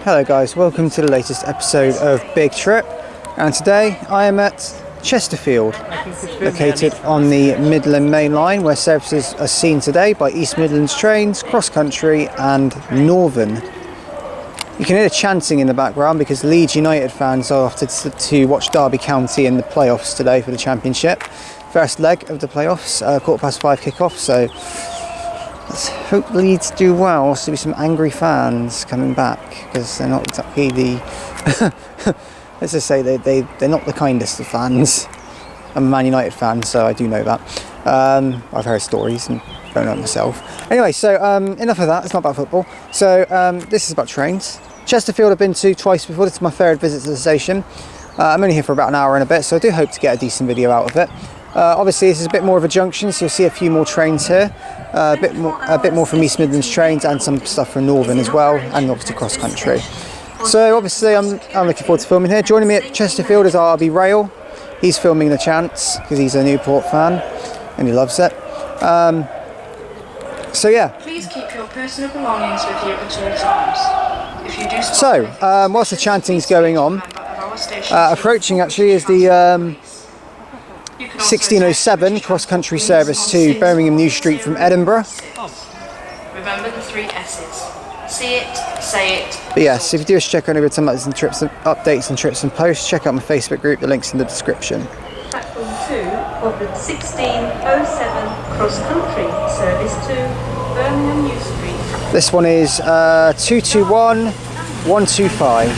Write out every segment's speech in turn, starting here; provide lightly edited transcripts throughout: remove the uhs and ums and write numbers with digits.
Hello guys, welcome to the latest episode of Big Trip, and today I am at Chesterfield, located on the Midland Main Line, where services are seen today by East Midlands Trains, CrossCountry and Northern. You can hear the chanting in the background because Leeds United fans are off to watch Derby County in the playoffs today for the Championship. First leg of the playoffs, 5:15 kick-off, so let's hope Leeds do well. So there'll be some angry fans coming back because they're not exactly the let's just say they're not the kindest of fans. I'm a Man United fan, so I do know that. I've heard stories and don't know it myself. Anyway, so enough of that. It's not about football. So this is about trains. Chesterfield I've been to twice before. This is my third visit to the station. I'm only here for about an hour and a bit, so I do hope to get a decent video out of it. Obviously this is a bit more of a junction, so you'll see a few more trains here. A bit more from East Midlands Trains and some stuff from Northern as well, and obviously cross country. So obviously I'm looking forward to filming here. Joining me at Chesterfield is RB Rail. He's filming the chance because he's a Newport fan and he loves it. So yeah. Please keep your personal belongings with you at all times. If you do so, whilst the chanting's going on, approaching actually is the 1607 cross-country service to Birmingham New Street from Edinburgh. Remember the 3 S's. See it, say it. But yes, if you do wish to check on over some trips and updates and trips and posts, check out my Facebook group, the link's in the description. Platform 2 of the 1607 cross-country service to Birmingham New Street. This one is 221125.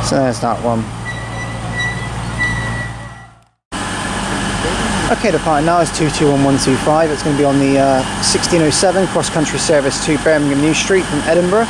So there's that one. Okay, the part now is 221125. It's going to be on the 1607 cross-country service to Birmingham New Street from Edinburgh.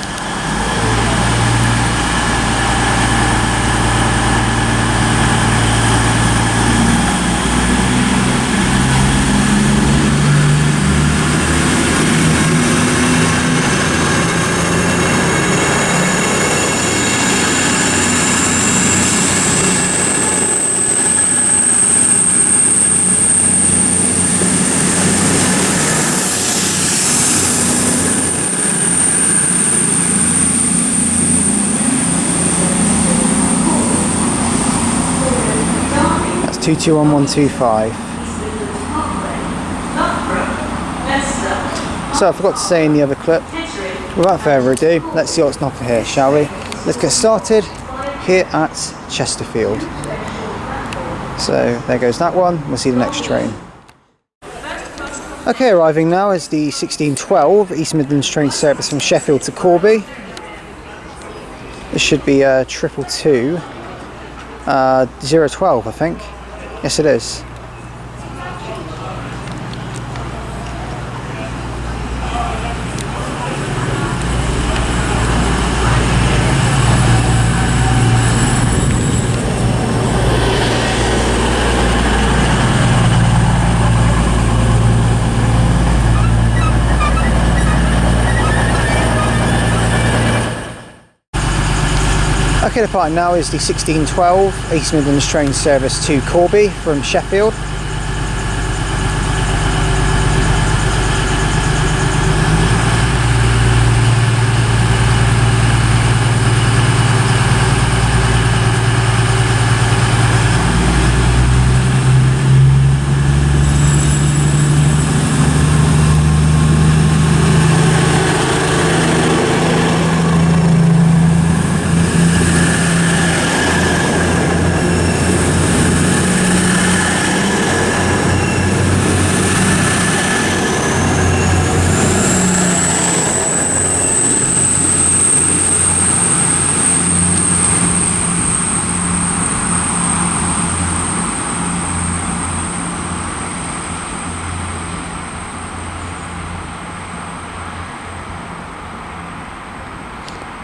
That's 221125. So I forgot to say in the other clip, without further ado, let's see what's on offer here, shall we? Let's get started here at Chesterfield. So there goes that one. We'll see the next train. Okay, arriving now is the 1612 East Midlands Train service from Sheffield to Corby. This should be 222 012, I think. Yes, it is. Okay, the part now is the 1612 East Midlands Train service to Corby from Sheffield.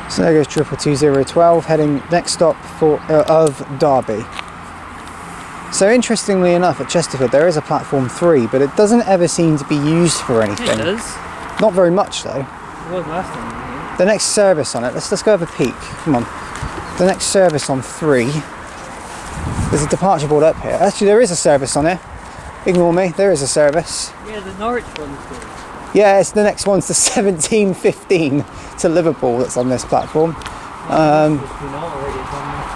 So there goes 222012, heading next stop of Derby. So interestingly enough, at Chesterfield there is a platform 3, but it doesn't ever seem to be used for anything. It does. Not very much though. It was last time. The next service on it, let's go have a peek. Come on. The next service on 3, there's a departure board up here. Actually, there is a service on here. Ignore me, there is a service. Yeah, the Norwich one's good. Yeah, it's the next one's the 17:15 to Liverpool that's on this platform.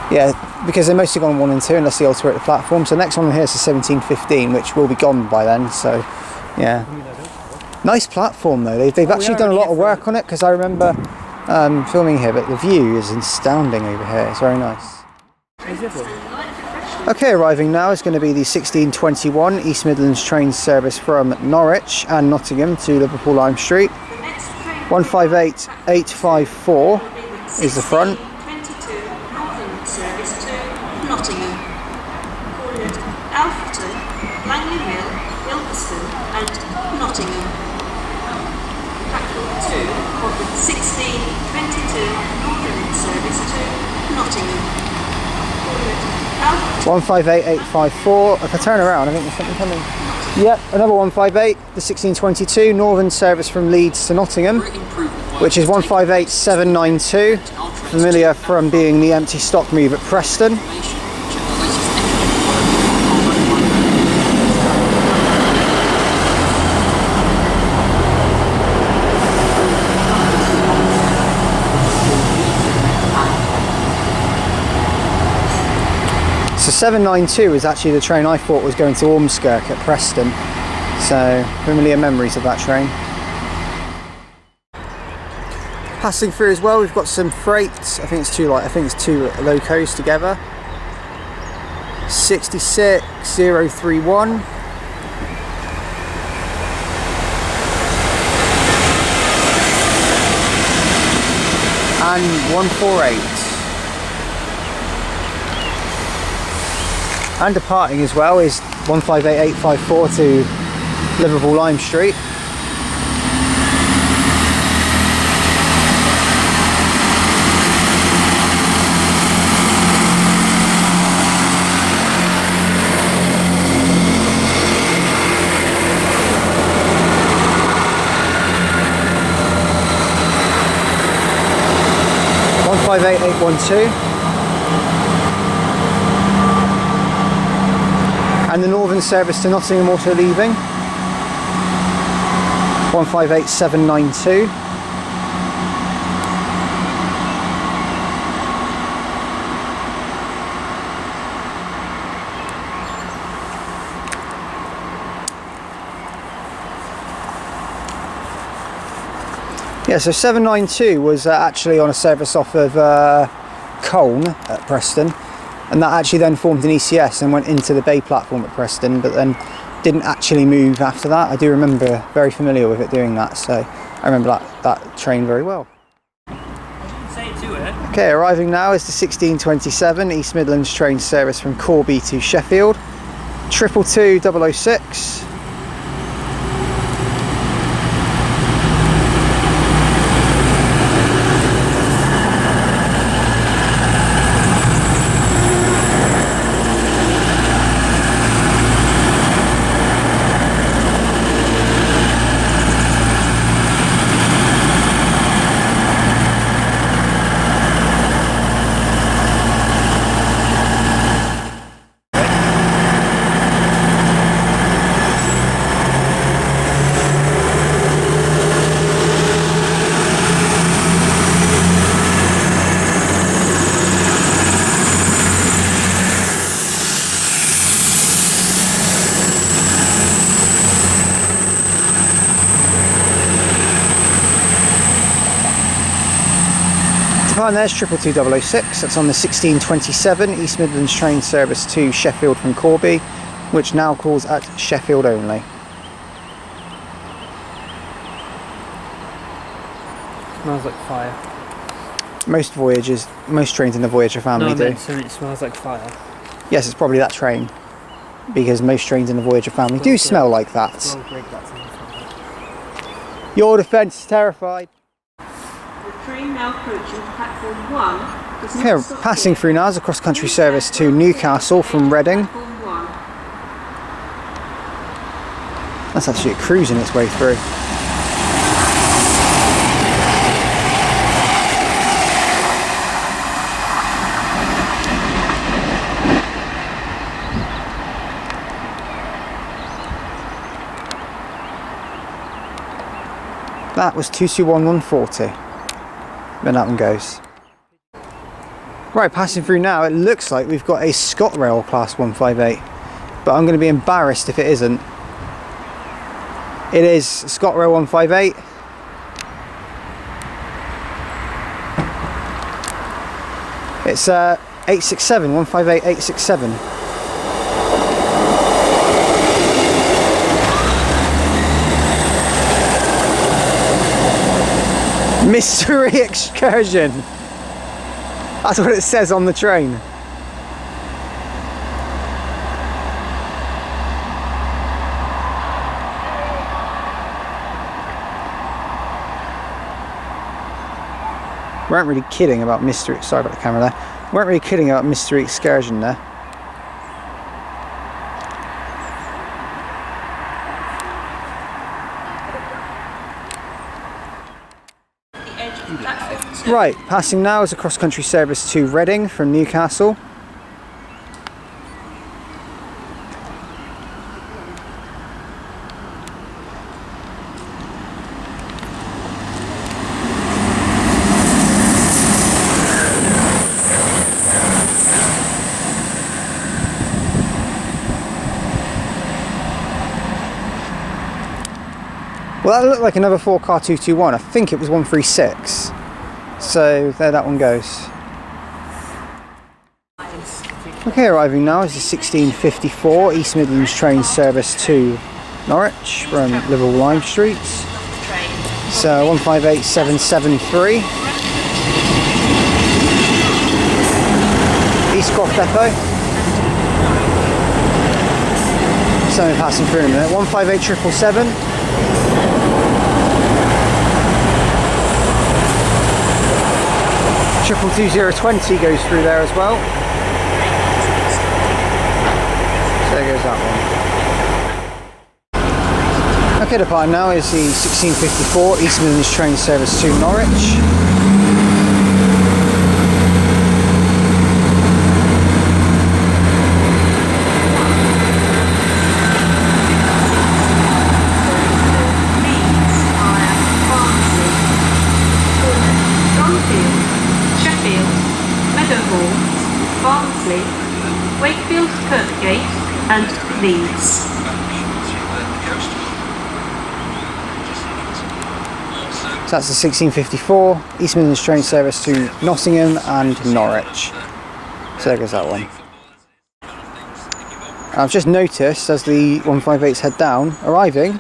Yeah, because they're mostly gone 1 and 2 unless they alter the platform. So the next one here is the 17:15, which will be gone by then. So, yeah. Nice platform though. They've actually done a lot of work on it, because I remember filming here, but the view is astounding over here. It's very nice. Okay, arriving now is going to be the 1621 East Midlands train service from Norwich and Nottingham to Liverpool Lime Street. 158854 is the front. 22 Northern service to Nottingham. Cornered Alfreton, Langley Mill, Ilkeston and Nottingham. Platform 2 of the 1622 Northern service to Nottingham. Cornered Alfreton. 158854. If I turn around, I think there's something coming. Yep, another 158, the 1622 Northern service from Leeds to Nottingham, which is 158792. Familiar from being the empty stock move at Preston. So 792 is actually the train I thought was going to Ormskirk at Preston. So familiar memories of that train. Passing through as well, we've got some freights. I think it's two locos together. 66031. And 148. And departing as well is 158854 to Liverpool Lime Street. One 58812. And the Northern service to Nottingham also leaving. 158792. Yeah, so 792 was actually on a service off of Colne at Preston. And that actually then formed an ECS and went into the bay platform at Preston, but then didn't actually move after that. I do remember, very familiar with it doing that, so I remember that train very well. Say it to her. Okay, arriving now is the 1627 East Midlands train service from Corby to Sheffield. 222-006. And there's 222-006, that's on the 1627 East Midlands train service to Sheffield from Corby, which now calls at Sheffield only. Smells like fire. Most trains in the Voyager family do. So it smells like fire. Yes, it's probably that train, because most trains in the Voyager family do smell like that. Your defence is terrified. Train now approaching platform 1. Here, passing through now is a cross-country service to Newcastle from Reading. Platform 1. That's actually cruising its way through. That was 221140. Then that one goes. Right, passing through now, it looks like we've got a ScotRail Class 158, but I'm going to be embarrassed if it isn't. It is ScotRail 158. It's 867, 158 867. Mystery excursion. That's what it says on the train. We weren't really kidding about mystery. Sorry about the camera there. We weren't really kidding about mystery excursion there. Right, passing now is a cross-country service to Reading from Newcastle. Well, that looked like another 4-car 221. I think it was 136. So there that one goes. Okay, arriving now is the 1654 East Midlands Trains service to Norwich from Liverpool Lime Street. So 158773. East Croft Depot. So passing through in a minute. 158777. 22020 goes through there as well. So there goes that one. Okay, the time now is the 1654 East Midlands train service to Norwich. Wakefield, Kirkgate and Leeds. So that's the 1654 East Midlands train service to Nottingham and Norwich. So there goes that one. I've just noticed as the 158s head down, arriving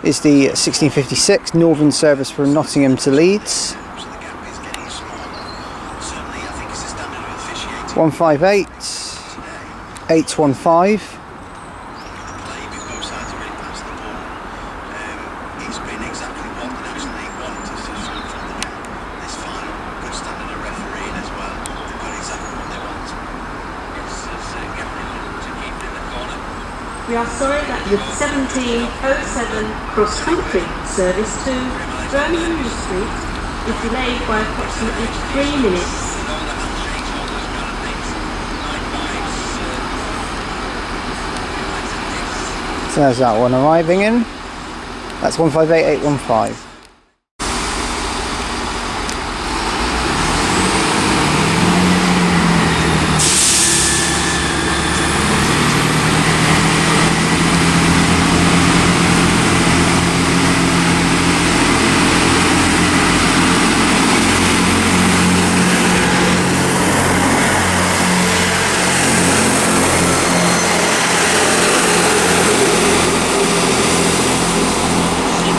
is the 1656 Northern service from Nottingham to Leeds. 158 815. We are sorry that the 1707 cross-country service to Birmingham New Street is delayed by approximately 3 minutes. So there's that one arriving in. That's 158815.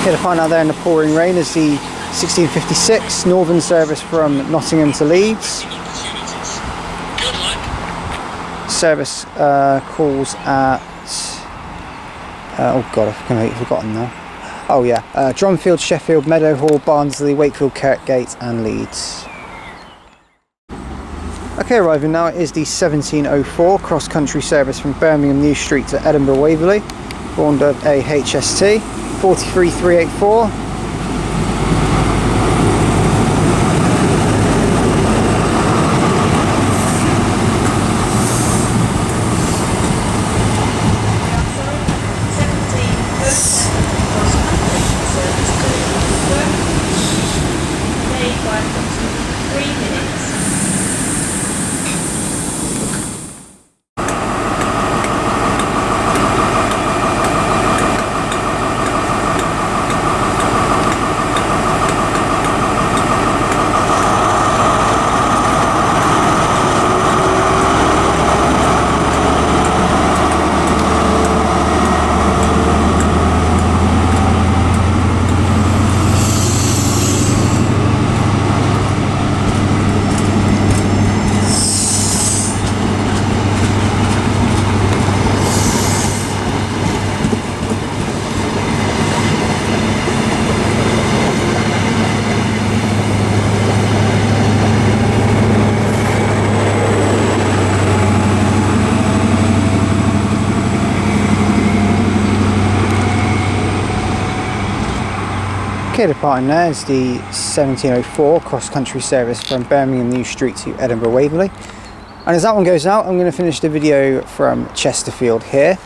Okay, to find out there in the pouring rain is the 1656 Northern service from Nottingham to Leeds. Service calls at oh god, I've completely forgotten now. Oh yeah, Drumfield, Sheffield, Meadowhall, Barnsley, Wakefield, Kirkgate and Leeds. Okay, arriving now is the 1704 cross-country service from Birmingham New Street to Edinburgh Waverley. Born of a HST 43384. Okay, departing there is the 1704 cross-country service from Birmingham New Street to Edinburgh Waverley. And as that one goes out, I'm going to finish the video from Chesterfield here.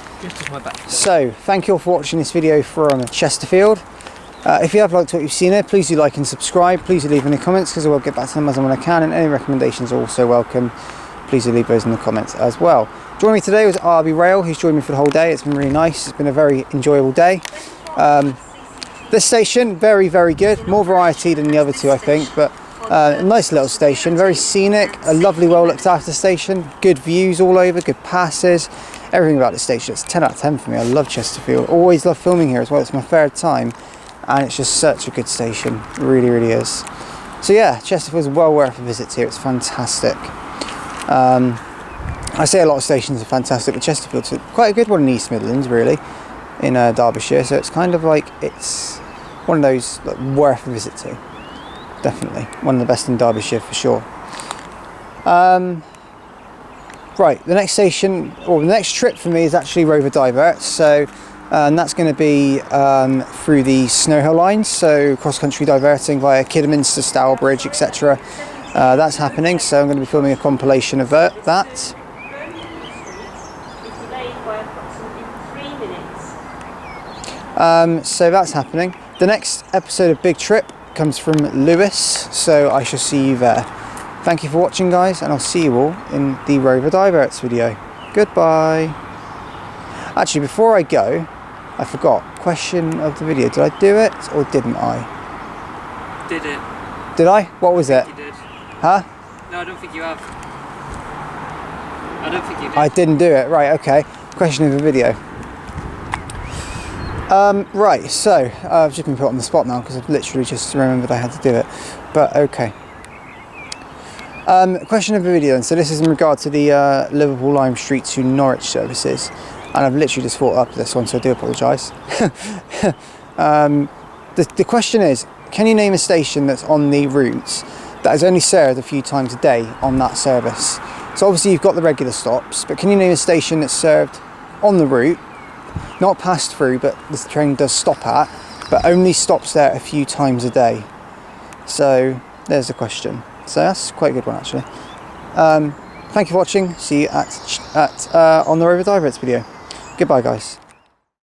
So, thank you all for watching this video from Chesterfield. If you have liked what you've seen here, please do like and subscribe. Please do leave any comments, because I will get back to them as and when I can, and any recommendations are also welcome. Please do leave those in the comments as well. Joining me today was RB Rail, who's joined me for the whole day. It's been really nice. It's been a very enjoyable day. This station, very, very good. More variety than the other two, I think, but a nice little station, very scenic, a lovely, well looked after station, good views all over, good passes, everything about the station. It's 10 out of 10 for me. I love Chesterfield. Always love filming here as well. It's my third time, and it's just such a good station. It really, really is. So yeah, Chesterfield's well worth a visit here. It's fantastic. I say a lot of stations are fantastic, but Chesterfield's quite a good one in East Midlands, really, in Derbyshire. So it's kind of like, it's one of those worth a visit to. Definitely one of the best in Derbyshire for sure. Right, the next station, or the next trip for me, is actually Rover Divert. So and that's going to be through the Snow Hill line, so cross-country diverting via Kidderminster, Stourbridge, etc. That's happening, so I'm going to be filming a compilation of that. So that's happening. The next episode of Big Trip comes from Lewis, so I shall see you there. Thank you for watching, guys, and I'll see you all in the Rover Diverts video. Goodbye. Actually, before I go, I forgot. Question of the video. Did I do it or didn't I? Did it. Did I? What was it? You did. Huh? No, I don't think you have. I don't think you did. I didn't do it. Right, okay. Question of the video. Right, so I've just been put on the spot now because I've literally just remembered I had to do it. But okay. Question of the video, and so this is in regard to the Liverpool Lime Street to Norwich services, and I've literally just thought up this one, so I do apologise. The question is, can you name a station that's on the route that is only served a few times a day on that service? So obviously you've got the regular stops, but can you name a station that's served on the route, not passed through, but the train does stop at, but only stops there a few times a day? So there's the question. So that's quite a good one, actually. Thank you for watching. See you on the Rover Diverts video. Goodbye, guys.